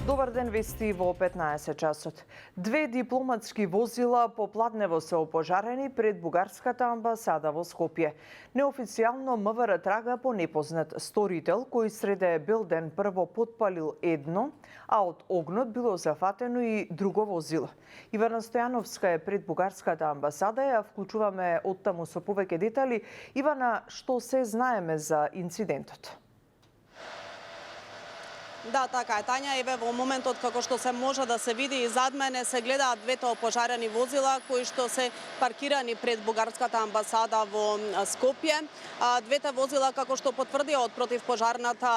Добар ден, вести во 15 часот. Две дипломатски возила по Пладнево се опожарени пред бугарската амбасада во Скопје. Неофицијално МВР трага по непознат сторител кој среде Белден прво потпалил едно, а од огнот било зафатено и друго возило. Ивана Стојановска е пред бугарската амбасада, ја вклучуваме оттаму со повеќе детали. Ивана, што се знаеме за инцидентот? Да, така е, Тања, еве во моментот како што се може да се види и зад мене се гледаат двете опожарени возила кои што се паркирани пред бугарската амбасада во Скопје. Двете возила, како што потврдија од противпожарната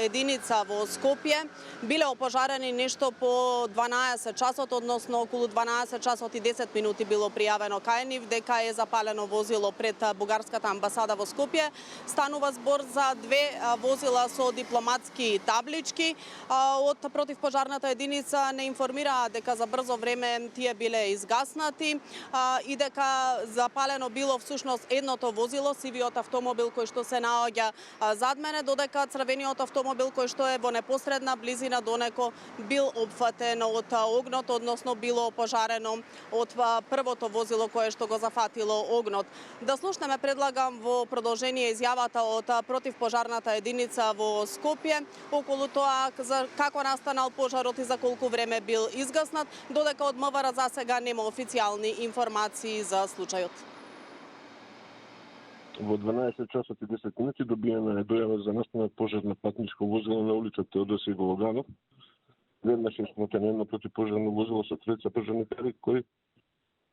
единица во Скопје, биле опожарени нешто по 12 часот, односно околу 12 часот и 10 минути било пријавено кај нив дека е запалено возило пред бугарската амбасада во Скопје. Станува збор за две возила со дипломатски таблички. Од противпожарната единица не информираа дека за брзо време тие биле изгаснати и дека запалено било всушност едното возило, сивиот автомобил кој што се наоѓа зад мене, додека црвениот автомобил кој што е во непосредна близина до него бил опфатен од огнот, односно било опожарено од првото возило кое што го зафатило огнот. Да слушнеме, предлагам, во продолжение изјавата од противпожарната единица во Скопје околу тоа како настанал пожарот и за колку време бил изгаснат, додека од МВР за сега нема официјални информации за случајот. Во 12 часот и 10 минути добиена е дојава за настанат пожар на патничко возило на улица Теодосиј Гологанов. Веднаш е смотено едно противпожарно возило со тројца пожарникари кои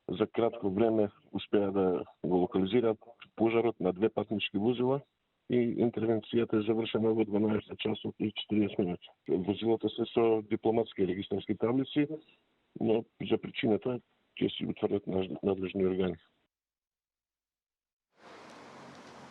за кратко време успеа да го локализираат пожарот на две патнички возила и интервенцијата е завршена во 12 часот и 40 минути. Возилата се со дипломатски регистарски таблици, но за причината ќе си утврдат надлежни органи.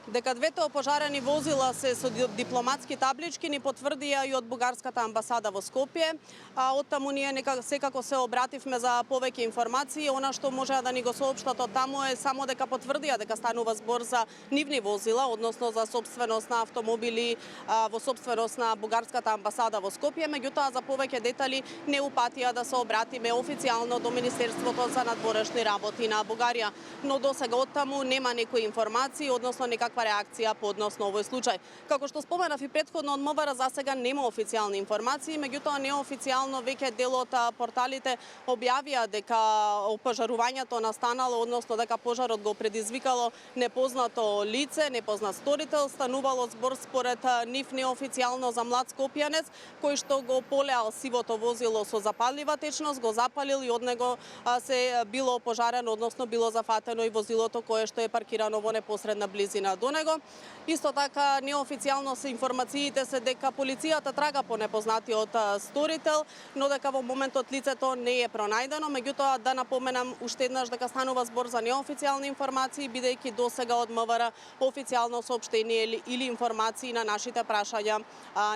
Дека двете опожарени возила се со дипломатски таблички ни потврдија и од бугарската амбасада во Скопје. Оттаму ние секако се обративме за повеќе информации. Она што можеа да ни го соопштат од таму е само дека потврдија дека станува збор за нивни возила, односно за сопственост на автомобили во сопственост на бугарската амбасада во Скопје. Меѓутоа, за повеќе детали не упатија да се обратиме официјално до Министерството за надворешни работи на Бугарија. Но досега оттаму нема некои информации, односно некаква реакција по однос на овој случај. Како што споменав и претходно, од МВР за сега нема официјални информации, меѓутоа неофицијално веќе дел од порталите објавија дека опожарувањето настанало, односно дека пожарот го предизвикало непознато лице, непознат сторител. Станувало збор според нив неофицијално за млад скопјанец кој што го полеал сивото возило со запаллива течност, го запалил и од него се било опожарено, односно било зафатено и возилото кое што е паркирано во непосредна близина до него. Исто така, неофицијално се информациите се дека полицијата трага по непознатиот сторител, но дека во моментот лицето не е пронајдено. Меѓутоа, да напоменам уште еднаш дека станува збор за неофицијални информации, бидејќи досега од МВР официјално соопштение или информации на нашите прашања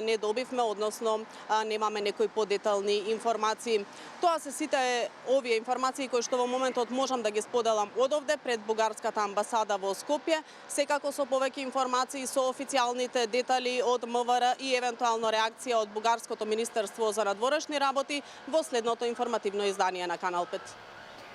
не добивме, односно немаме некои подетални информации. Тоа се сите овие информации кои што во моментот можам да ги споделам одовде пред бугарската амбасада во Скопје, секако со повеќе информации со официјалните детали од МВР и евентуално реакција од Бугарското Министерство за надворешни работи во следното информативно издание на Канал 5.